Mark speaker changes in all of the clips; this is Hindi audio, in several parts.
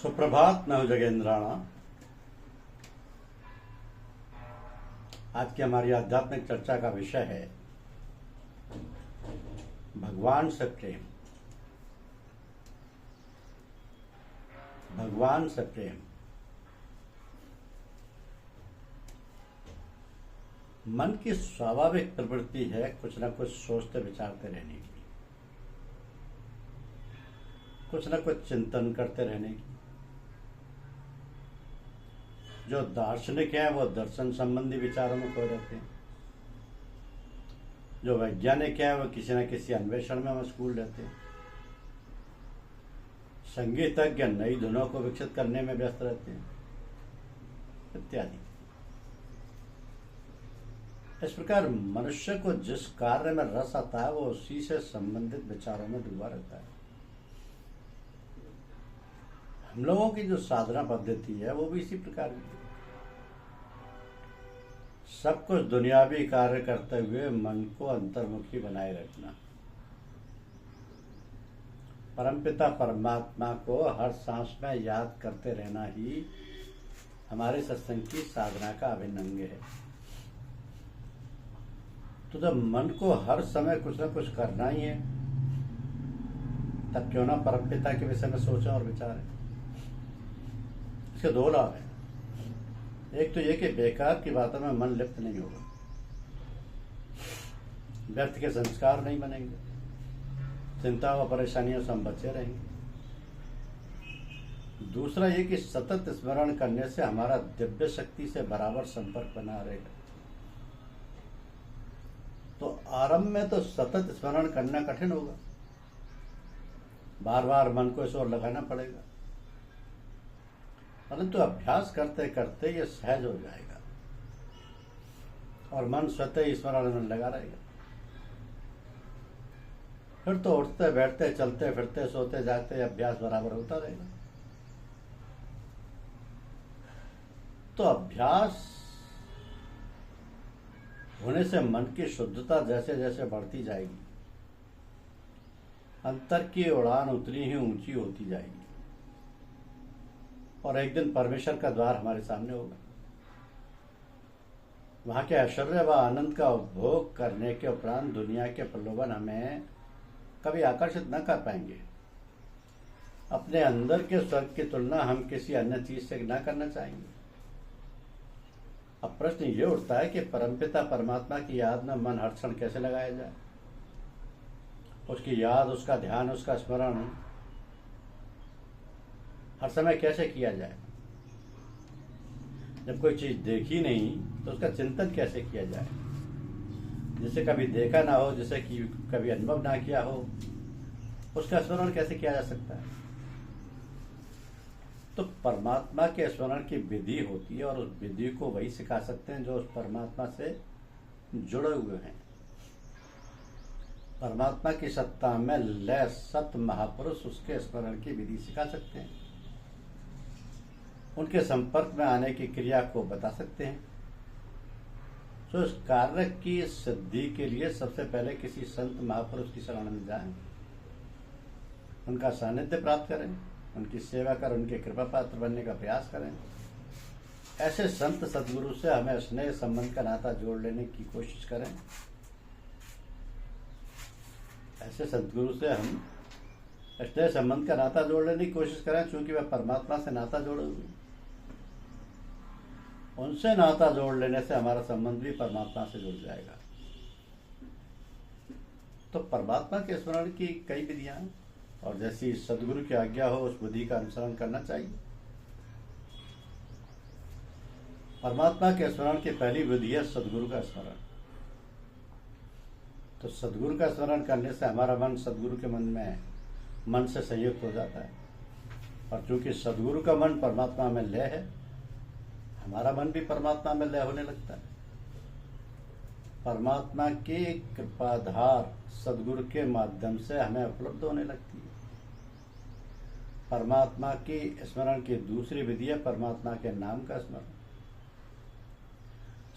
Speaker 1: सुप्रभात। मैं हूं जगेंद्राणा। आज की हमारी आध्यात्मिक चर्चा का विषय है भगवान से प्रेम। भगवान से प्रेम। मन की स्वाभाविक प्रवृत्ति है कुछ न कुछ सोचते विचारते रहने की, कुछ न कुछ चिंतन करते रहने की। जो दार्शनिक हैं वो दर्शन संबंधी विचारों में खो रहते हैं, जो वैज्ञानिक हैं वो किसी न किसी अन्वेषण में मशगूल रहते हैं, संगीतज्ञ नई धुनों को विकसित करने में व्यस्त रहते हैं इत्यादि। इस प्रकार मनुष्य को जिस कार्य में रस आता है वो उसी से संबंधित विचारों में डूबा रहता है। हम लोगों की जो साधना पद्धति है वो भी इसी प्रकार की है। सब कुछ दुनियावी कार्य करते हुए मन को अंतर्मुखी बनाए रखना, परमपिता परमात्मा को हर सांस में याद करते रहना ही हमारे सत्संग की साधना का अभिन्न अंग है। तो जब मन को हर समय कुछ न कुछ करना ही है, तब क्यों ना परमपिता के विषय में सोचें और विचारें। इसके दो लाभ हैं। एक तो ये कि बेकार की बातों में मन लिप्त नहीं होगा, व्यर्थ के संस्कार नहीं बनेंगे, चिंता व परेशानियों से हम बचे रहेंगे। दूसरा ये कि सतत स्मरण करने से हमारा दिव्य शक्ति से बराबर संपर्क बना रहेगा। तो आरंभ में तो सतत स्मरण करना कठिन होगा, बार बार मन को इस ओर लगाना पड़ेगा, परंतु अभ्यास करते करते ये सहज हो जाएगा और मन स्वतः ही स्मरण में लगा रहेगा। फिर तो उठते बैठते चलते फिरते सोते जागते अभ्यास बराबर होता रहेगा। तो अभ्यास होने से मन की शुद्धता जैसे जैसे बढ़ती जाएगी, अंतर की उड़ान उतनी ही ऊंची होती जाएगी और एक दिन परमेश्वर का द्वार हमारे सामने होगा। वहां के ऐश्वर्य व आनंद का उपभोग करने के उपरांत दुनिया के प्रलोभन हमें कभी आकर्षित न कर पाएंगे। अपने अंदर के स्वर्ग की तुलना हम किसी अन्य चीज से न करना चाहेंगे। अब प्रश्न ये उठता है कि परमपिता परमात्मा की याद में मन हर क्षण कैसे लगाया जाए। उसकी याद, उसका ध्यान, उसका स्मरण हर समय कैसे किया जाए। जब कोई चीज देखी नहीं तो उसका चिंतन कैसे किया जाए। जिसे कभी देखा ना हो, जिसे कि कभी अनुभव ना किया हो, उसका स्मरण कैसे किया जा सकता है। तो परमात्मा के स्मरण की विधि होती है और उस विधि को वही सिखा सकते हैं जो उस परमात्मा से जुड़े हुए हैं। परमात्मा की सत्ता में लय सत महापुरुष उसके स्मरण की विधि सिखा सकते हैं, उनके संपर्क में आने की क्रिया को बता सकते हैं। तो इस कार्य की सिद्धि के लिए सबसे पहले किसी संत महापुरुष की शरण में जाएं, उनका सानिध्य प्राप्त करें, उनकी सेवा कर उनके कृपा पात्र बनने का प्रयास करें। ऐसे संत सदगुरु से हमें स्नेह संबंध का नाता जोड़ लेने की कोशिश करें। ऐसे सदगुरु से हम स्नेह संबंध का नाता जोड़ लेने की कोशिश करें, क्योंकि वह परमात्मा से नाता जोड़े हुए। उनसे नाता जोड़ लेने से हमारा संबंध भी परमात्मा से जुड़ जाएगा। तो परमात्मा के स्मरण की कई विधियां हैं और जैसी सदगुरु की आज्ञा हो उस विधि का अनुसरण करना चाहिए। परमात्मा के स्मरण की पहली विधि है सदगुरु का स्मरण। तो सदगुरु का स्मरण करने से हमारा मन सदगुरु के मन से संयुक्त हो जाता है और चूंकि सदगुरु का मन परमात्मा में लय है, हमारा मन भी परमात्मा में लय होने लगता है। परमात्मा की कृपाधार सदगुरु के माध्यम से हमें उपलब्ध होने लगती है। परमात्मा की स्मरण की दूसरी विधि है परमात्मा के नाम का स्मरण।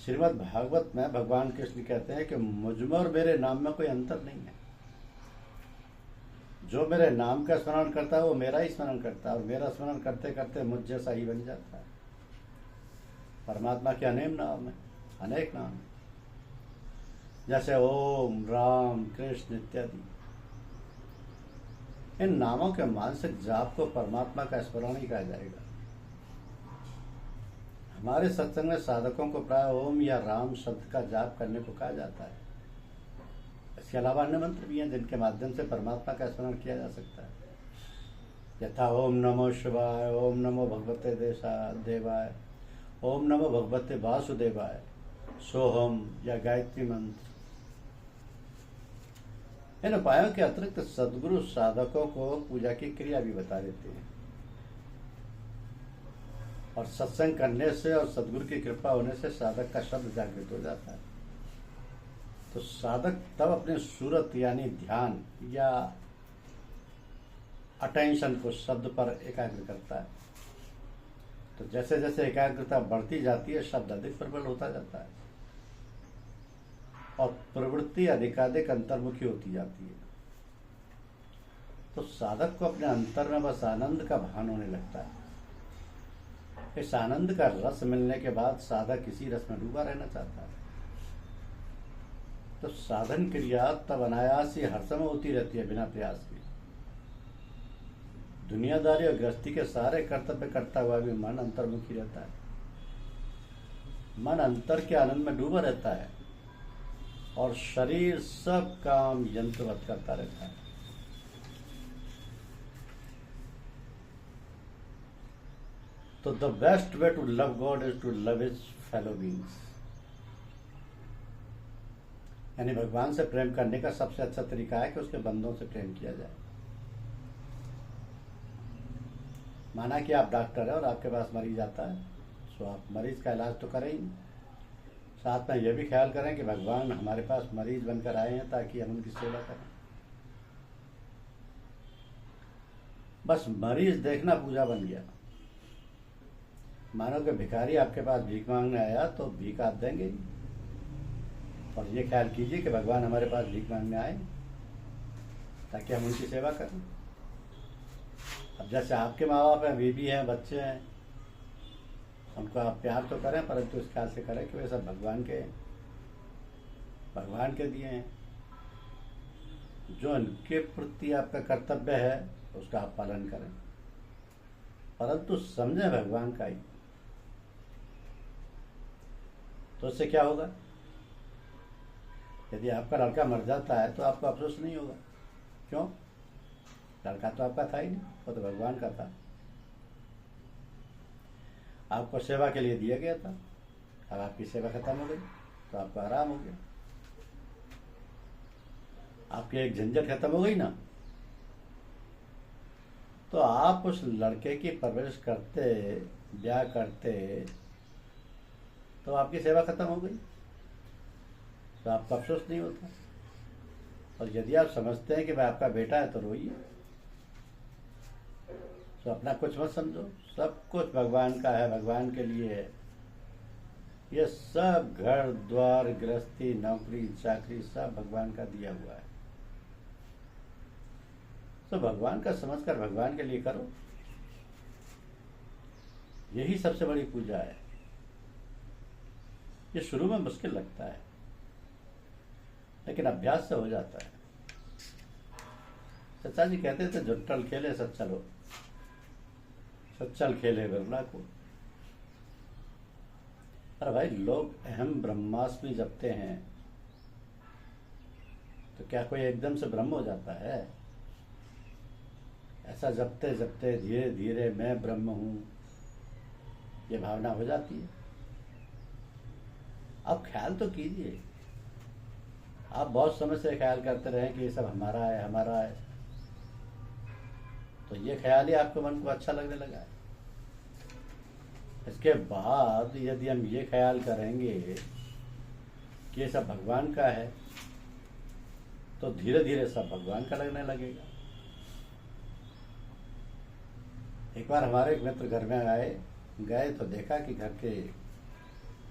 Speaker 1: श्रीमद् भागवत में भगवान कृष्ण कहते हैं कि मुझ में और मेरे नाम में कोई अंतर नहीं है। जो मेरे नाम का स्मरण करता है वो मेरा ही स्मरण करता है, और मेरा स्मरण करते करते मुझ जैसा ही बन जाता है। परमात्मा के अनेक नाम है, अनेक नाम है, जैसे ओम, राम, कृष्ण इत्यादि। इन नामों के मानसिक जाप को परमात्मा का स्मरण ही कहा जाएगा। हमारे सत्संग में साधकों को प्राय ओम या राम शब्द का जाप करने को कहा जाता है। इसके अलावा अन्य मंत्र भी हैं जिनके माध्यम से परमात्मा का स्मरण किया जा सकता है, यथा ओम नमो शिवाय, ओम नमो भगवते देवाय, ओम नमो भगवते वासुदेवाय, सोहम या गायत्री मंत्र। इन उपायों के अतिरिक्त सद्गुरु साधकों को पूजा की क्रिया भी बता देते हैं, और सत्संग करने से और सद्गुरु की कृपा होने से साधक का शब्द जागृत हो जाता है। तो साधक तब अपने सूरत यानी ध्यान या अटेंशन को शब्द पर एकाग्र करता है। तो जैसे जैसे एकाग्रता बढ़ती जाती है, शब्द अधिक प्रबल होता जाता है और प्रवृत्ति अधिकाधिक अंतर्मुखी होती जाती है। तो साधक को अपने अंतर में बस आनंद का भान होने लगता है। इस आनंद का रस मिलने के बाद साधक इसी रस में डूबा रहना चाहता है। तो साधन क्रिया तब अनायास ही हर समय होती रहती है, बिना प्रयास के। दुनियादारी और गृहस्थी के सारे कर्तव्य करता हुआ भी मन अंतर्मुखी रहता है। मन अंतर के आनंद में डूबा रहता है और शरीर सब काम यंत्रवत करता रहता है। तो the best way to love God is to love his fellow beings. यानी भगवान से प्रेम करने का सबसे अच्छा तरीका है कि उसके बंदों से प्रेम किया जाए। माना कि आप डॉक्टर है और आपके पास मरीज आता है, तो आप मरीज का इलाज तो करें ही, साथ में यह भी ख्याल करें कि भगवान हमारे पास मरीज बनकर आए हैं ताकि हम उनकी सेवा करें। बस मरीज देखना पूजा बन गया। मानो कि भिखारी आपके पास भीख मांगने आया तो भीख आप देंगे ही, और ये ख्याल कीजिए कि भगवान हमारे पास भीख मांगने आए ताकि हम उनकी सेवा करें। अब जैसे आपके माँ बाप हैं, बीवी हैं, बच्चे हैं, उनको आप प्यार तो करें, परंतु इस ख्याल से करें कि वे सब भगवान के दिए हैं। जो उनके प्रति आपका कर्तव्य है उसका आप पालन करें, परंतु समझें भगवान का ही। तो उससे क्या होगा? यदि आपका लड़का मर जाता है तो आपको अफसोस नहीं होगा। क्यों? लड़का तो आपका था ही नहीं, वो तो भगवान का था, आपको सेवा के लिए दिया गया था। अब आपकी सेवा खत्म हो गई तो आपको आराम हो गया, आपकी एक झंझट खत्म हो गई ना। तो आप उस लड़के की परवरिश करते, ब्याह करते, तो आपकी सेवा खत्म हो गई, तो आपको अफसोस नहीं होता। और यदि आप समझते हैं कि वह आपका बेटा है तो रोइए, तो अपना कुछ मत समझो, सब कुछ भगवान का है, भगवान के लिए है। ये सब घर द्वार, गृहस्थी, नौकरी, चाकरी सब भगवान का दिया हुआ है। तो भगवान का समझकर भगवान के लिए करो, यही सबसे बड़ी पूजा है। ये शुरू में मुश्किल लगता है, लेकिन अभ्यास से हो जाता है। सच्चा जी कहते थे, जुट्टल खेले सच्चल हो, सच्चल खेले बिरला को। अरे भाई, लोग अहम ब्रह्मास्मि जपते हैं, तो क्या कोई एकदम से ब्रह्म हो जाता है? ऐसा जपते जपते धीरे धीरे मैं ब्रह्म हूं, ये भावना हो जाती है। आप ख्याल तो कीजिए। आप बहुत समय से ख्याल करते रहे कि ये सब हमारा है, हमारा है, तो ये ख्याल ही आपके मन को अच्छा लगने लगा है। इसके बाद यदि हम ये ख्याल करेंगे कि ये सब भगवान का है, तो धीरे धीरे सब भगवान का लगने लगेगा। एक बार हमारे एक मित्र घर में गए तो देखा कि घर के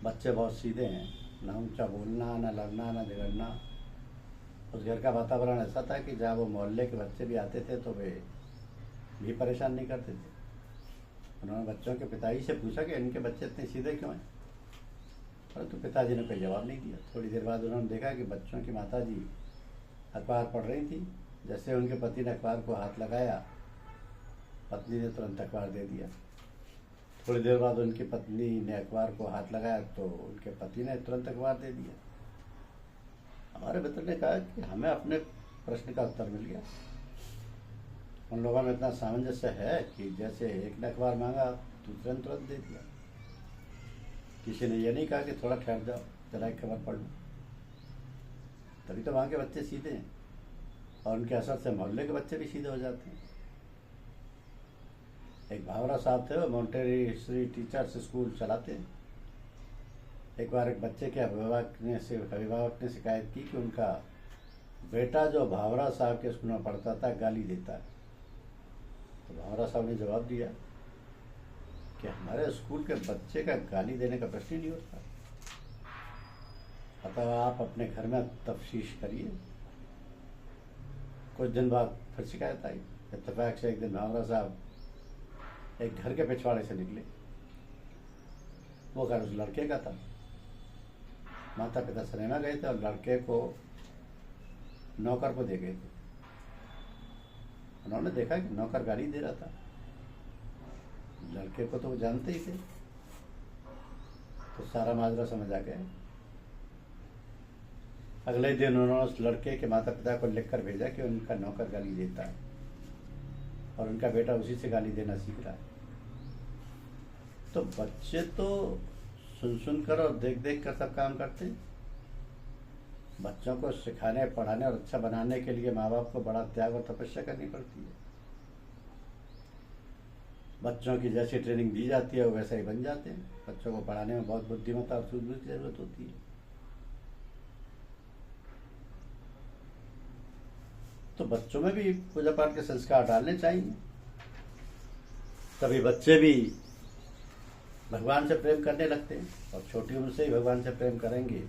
Speaker 1: बच्चे बहुत सीधे हैं, ना ऊंचा बोलना, ना लड़ना, ना झगड़ना, उस घर का वातावरण ऐसा था कि जहाँ वो मोहल्ले के बच्चे भी आते थे तो वे भी परेशान नहीं करते थे। उन्होंने बच्चों के पिताजी से पूछा कि इनके बच्चे इतने सीधे क्यों हैं, परंतु पिताजी ने कोई जवाब नहीं दिया। थोड़ी देर बाद उन्होंने देखा कि बच्चों की माताजी अखबार पढ़ रही थी। जैसे उनके पति ने अखबार को हाथ लगाया, पत्नी ने तुरंत अखबार दे दिया। थोड़ी देर बाद उनकी पत्नी ने अखबार को हाथ लगाया तो उनके पति ने तुरंत अखबार दे दिया। हमारे मित्र ने कहा कि हमें अपने प्रश्न का उत्तर मिल गया। उन लोगों में इतना सामंजस्य है कि जैसे एक ने अखबार मांगा दूसरे ने तुरंत दे दिया। किसी ने यह नहीं कहा कि थोड़ा ठहर जाओ, जरा एक खबर पढ़ लो। तभी तो वहाँ के बच्चे सीधे हैं और उनके असर से मोहल्ले के बच्चे भी सीधे हो जाते हैं। एक भावरा साहब थे, वो मॉन्टेसरी टीचर्स स्कूल चलाते हैं। एक बार एक बच्चे के अभिभावक ने शिकायत की कि उनका बेटा जो भावरा साहब के स्कूल में पढ़ता था गाली देता है। तो भावरा साहब ने जवाब दिया कि हमारे स्कूल के बच्चे का गाली देने का प्रश्न ही नहीं होता, अतः आप अपने घर में तफ्तीश करिए। कुछ दिन बाद फिर शिकायत आई। इत्तेफाक से एक दिन भावरा साहब एक घर के पिछवाड़े से निकले। वो घर उस लड़के का था। माता पिता सिनेमा गए थे और लड़के को नौकर को दे गए थे। उन्होंने देखा कि नौकर गाली दे रहा था। लड़के को तो वो जानते ही थे, तो सारा माजरा समझ आ गया। अगले दिन उन्होंने उस लड़के के माता पिता को लिखकर भेजा कि उनका नौकर गाली देता है और उनका बेटा उसी से गाली देना सीख रहा है। तो बच्चे तो सुन सुन कर और देख देख कर सब काम करते हैं। बच्चों को सिखाने, पढ़ाने और अच्छा बनाने के लिए माँ बाप को बड़ा त्याग और तपस्या करनी पड़ती है। बच्चों की जैसी ट्रेनिंग दी जाती है वो वैसे ही बन जाते हैं। बच्चों को पढ़ाने में बहुत बुद्धिमत्ता और सूझबूझ की जरूरत होती है। तो बच्चों में भी पूजा पाठ के संस्कार डालने चाहिए, तभी बच्चे भी भगवान से प्रेम करने लगते हैं और छोटी उम्र से ही भगवान से प्रेम करेंगे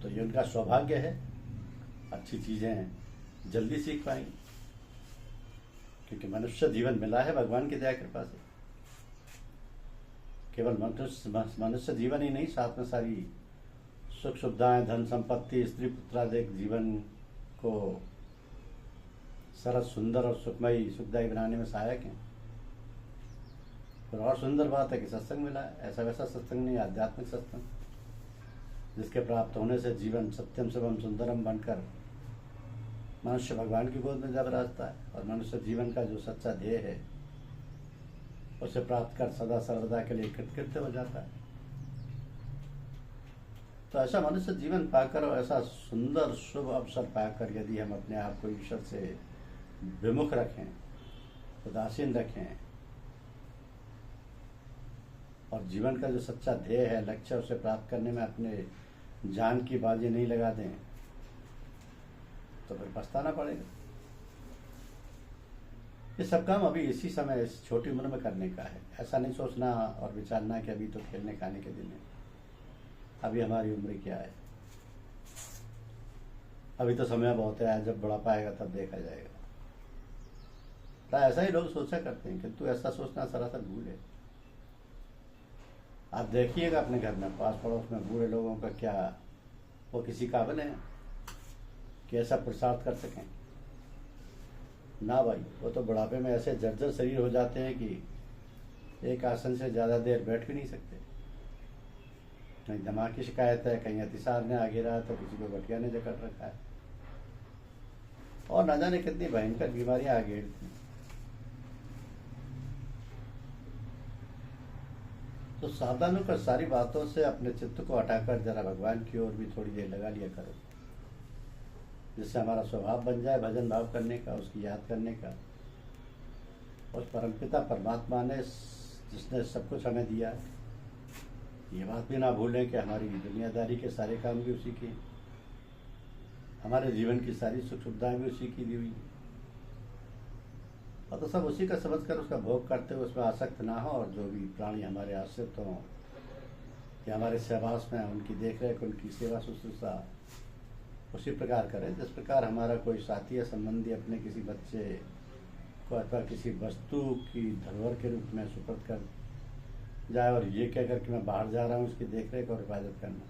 Speaker 1: तो ये उनका सौभाग्य है। अच्छी चीजें जल्दी सीख पाएंगे, क्योंकि मनुष्य जीवन मिला है भगवान की दया कृपा से। केवल मनुष्य जीवन ही नहीं, साथ में सारी सुख सुविधाएं, धन संपत्ति, स्त्री पुत्रादि जीवन को सरस, सुंदर और सुखमयी, सुखदायी बनाने में सहायक हैं। और सुंदर बात है कि सत्संग मिला है। ऐसा वैसा सत्संग नहीं, आध्यात्मिक सत्संग, जिसके प्राप्त होने से जीवन सत्यम शिवम सुंदरम बनकर मनुष्य भगवान की गोद में जा विराजता है और मनुष्य जीवन का जो सच्चा ध्येय है उसे प्राप्त कर सदा सर्वदा के लिए कृतकृत्य हो जाता है। तो ऐसा मनुष्य जीवन पाकर और ऐसा सुंदर शुभ अवसर पाकर यदि हम अपने आप को ईश्वर से विमुख रखें, उदासीन रखें और जीवन का जो सच्चा ध्येय है, लक्ष्य, उसे प्राप्त करने में अपने जान की बाजी नहीं लगा दें तो फिर पछताना पड़ेगा। ये सब काम अभी इसी समय, इस छोटी उम्र में करने का है। ऐसा नहीं सोचना और विचारना कि अभी तो खेलने खाने के दिन है। अभी हमारी उम्र क्या है, अभी तो समय बहुत है, जब बुढ़ापा आएगा तब देखा जाएगा। तो ऐसा ही लोग सोचा करते हैं, किंतु ऐसा सोचना सरासर भूल है। आप देखिएगा अपने घर में, पास पड़ोस में बूढ़े लोगों का क्या वो किसी काबिल है कि ऐसा पुरुषार्थ कर सकें? ना भाई, वो तो बुढ़ापे में ऐसे जर्जर शरीर हो जाते हैं कि एक आसन से ज़्यादा देर बैठ भी नहीं सकते। कहीं दिमाग की शिकायत है, कहीं अतिसार ने आगे रहा, तो किसी को गठिया ने जकड़ रखा है और न जाने कितनी भयंकर बीमारियां आगे हैं। तो सावधान होकर सारी बातों से अपने चित्त को हटाकर जरा भगवान की ओर भी थोड़ी देर लगा लिया करो, जिससे हमारा स्वभाव बन जाए भजन भाव करने का, उसकी याद करने का। उस परमपिता परमात्मा ने, जिसने सब कुछ हमें दिया है, ये बात भी ना भूलें कि हमारी दुनियादारी के सारे काम भी उसी के, हमारे जीवन की सारी सुख सुविधाएं भी उसी की दी हुई, और तो सब उसी का समझकर उसका भोग करते हुए उसमें आसक्त ना हो। और जो भी प्राणी हमारे आश्रित हों, कि हमारे सहवास में उनकी देख रेख, उनकी सेवा शुश्रूषा उसी प्रकार करें जिस प्रकार हमारा कोई साथी या संबंधी अपने किसी बच्चे को अथवा किसी वस्तु की धरोहर के रूप में सुपुर्द कर जाए और ये कहकर कि मैं बाहर जा रहा हूँ उसकी देखरेख और हिफाजत करना,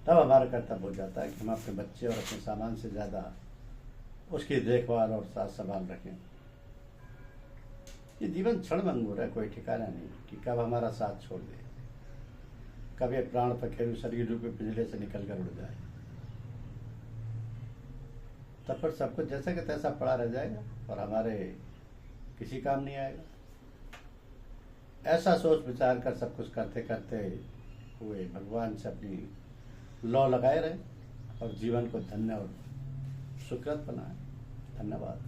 Speaker 1: तब हमारा कर्तव्य हो जाता है कि हम अपने बच्चे और अपने सामान से ज़्यादा उसकी देखभाल और साथ संभाल रखें। ये जीवन क्षणभंगुर है, कोई ठिकाना नहीं कि कब हमारा साथ छोड़ दे, कब ये प्राण पखेरु शरीर रूपी पिंजरे से निकल कर उड़ जाए, तब पर सब कुछ जैसा कि तैसा पड़ा रह जाएगा और हमारे किसी काम नहीं आएगा। ऐसा सोच विचार कर सब कुछ करते करते हुए भगवान से अपनी लौ लगाए रहे और जीवन को धन्य और सुकृत बनाए। धन्यवाद।